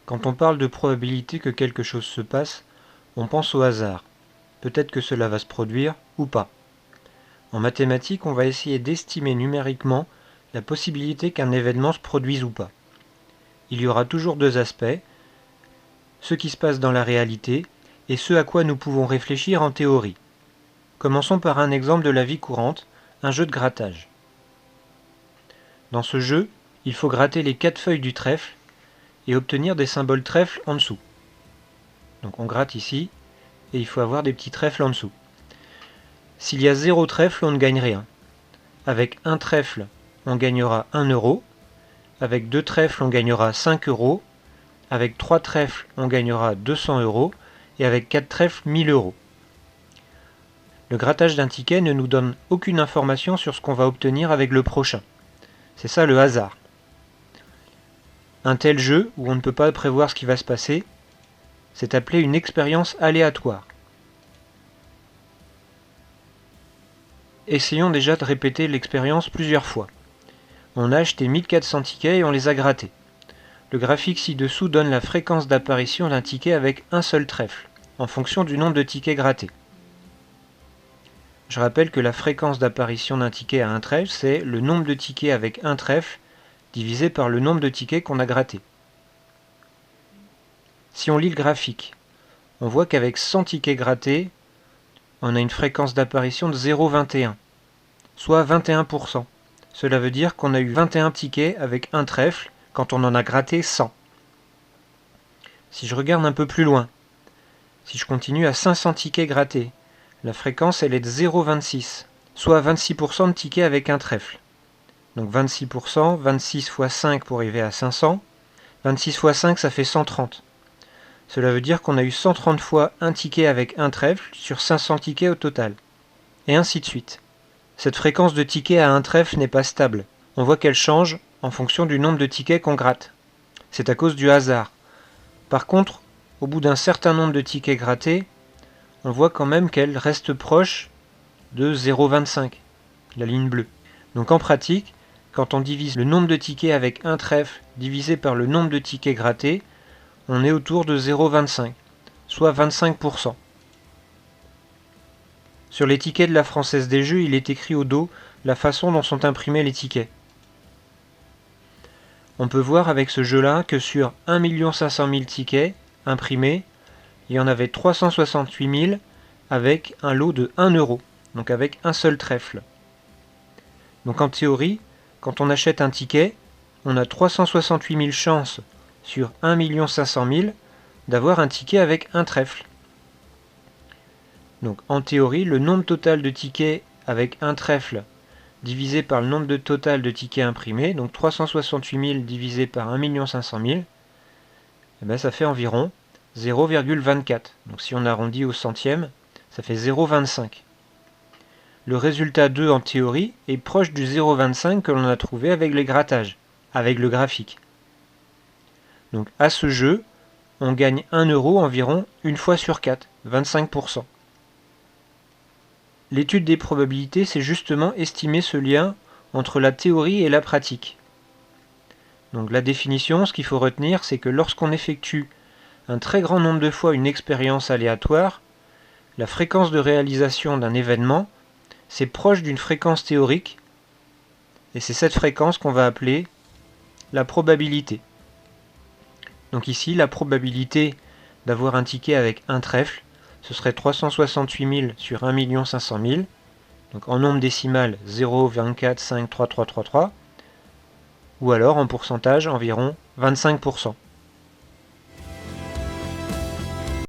Quand on parle de probabilité que quelque chose se passe, on pense au hasard. Peut-être que cela va se produire ou pas. En mathématiques, on va essayer d'estimer numériquement la possibilité qu'un événement se produise ou pas. Il y aura toujours deux aspects, ce qui se passe dans la réalité et ce à quoi nous pouvons réfléchir en théorie. Commençons par un exemple de la vie courante, un jeu de grattage. Dans ce jeu, il faut gratter les 4 feuilles du trèfle et obtenir des symboles trèfle en dessous. Donc on gratte ici, et il faut avoir des petits trèfles en dessous. S'il y a 0 trèfle, on ne gagne rien. Avec un trèfle, on gagnera 1 euro. Avec 2 trèfles, on gagnera 5 euros. Avec 3 trèfles, on gagnera 200 euros. Et avec 4 trèfles, 1000 euros. Le grattage d'un ticket ne nous donne aucune information sur ce qu'on va obtenir avec le prochain. C'est ça le hasard. Un tel jeu, où on ne peut pas prévoir ce qui va se passer, c'est appelé une expérience aléatoire. Essayons déjà de répéter l'expérience plusieurs fois. On a acheté 1400 tickets et on les a grattés. Le graphique ci-dessous donne la fréquence d'apparition d'un ticket avec un seul trèfle, en fonction du nombre de tickets grattés. Je rappelle que la fréquence d'apparition d'un ticket à un trèfle, c'est le nombre de tickets avec un trèfle divisé par le nombre de tickets qu'on a grattés. Si on lit le graphique, on voit qu'avec 100 tickets grattés, on a une fréquence d'apparition de 0,21, soit 21%. Cela veut dire qu'on a eu 21 tickets avec un trèfle quand on en a gratté 100. Si je regarde un peu plus loin, si je continue à 500 tickets grattés, la fréquence elle est de 0,26, soit 26% de tickets avec un trèfle. Donc 26%, 26 fois 5 pour arriver à 500, 26 fois 5 ça fait 130. Cela veut dire qu'on a eu 130 fois un ticket avec un trèfle sur 500 tickets au total. Et ainsi de suite. Cette fréquence de tickets à un trèfle n'est pas stable. On voit qu'elle change en fonction du nombre de tickets qu'on gratte. C'est à cause du hasard. Par contre, au bout d'un certain nombre de tickets grattés, on voit quand même qu'elle reste proche de 0,25, la ligne bleue. Donc en pratique, quand on divise le nombre de tickets avec un trèfle divisé par le nombre de tickets grattés, on est autour de 0,25, soit 25%. Sur les tickets de la Française des Jeux, il est écrit au dos la façon dont sont imprimés les tickets. On peut voir avec ce jeu-là que sur 1 500 000 tickets imprimés, il y en avait 368 000 avec un lot de 1 euro, donc avec un seul trèfle. Donc en théorie, quand on achète un ticket, on a 368 000 chances sur 1 500 000 d'avoir un ticket avec un trèfle. Donc en théorie, le nombre total de tickets avec un trèfle divisé par le nombre total de tickets imprimés, donc 368 000 divisé par 1 500 000, eh bien ça fait environ 0,24. Donc si on arrondit au centième, ça fait 0,25. Le résultat 2 en théorie est proche du 0,25 que l'on a trouvé avec les grattages, avec le graphique. Donc à ce jeu, on gagne 1 euro environ une fois sur 4, 25%. L'étude des probabilités, c'est justement estimer ce lien entre la théorie et la pratique. Donc la définition, ce qu'il faut retenir, c'est que lorsqu'on effectue un très grand nombre de fois une expérience aléatoire, la fréquence de réalisation d'un événement, c'est proche d'une fréquence théorique, et c'est cette fréquence qu'on va appeler la probabilité. Donc ici, la probabilité d'avoir un ticket avec un trèfle, ce serait 368 000 sur 1 500 000, donc en nombre décimal 0,24533333, ou alors en pourcentage environ 25%.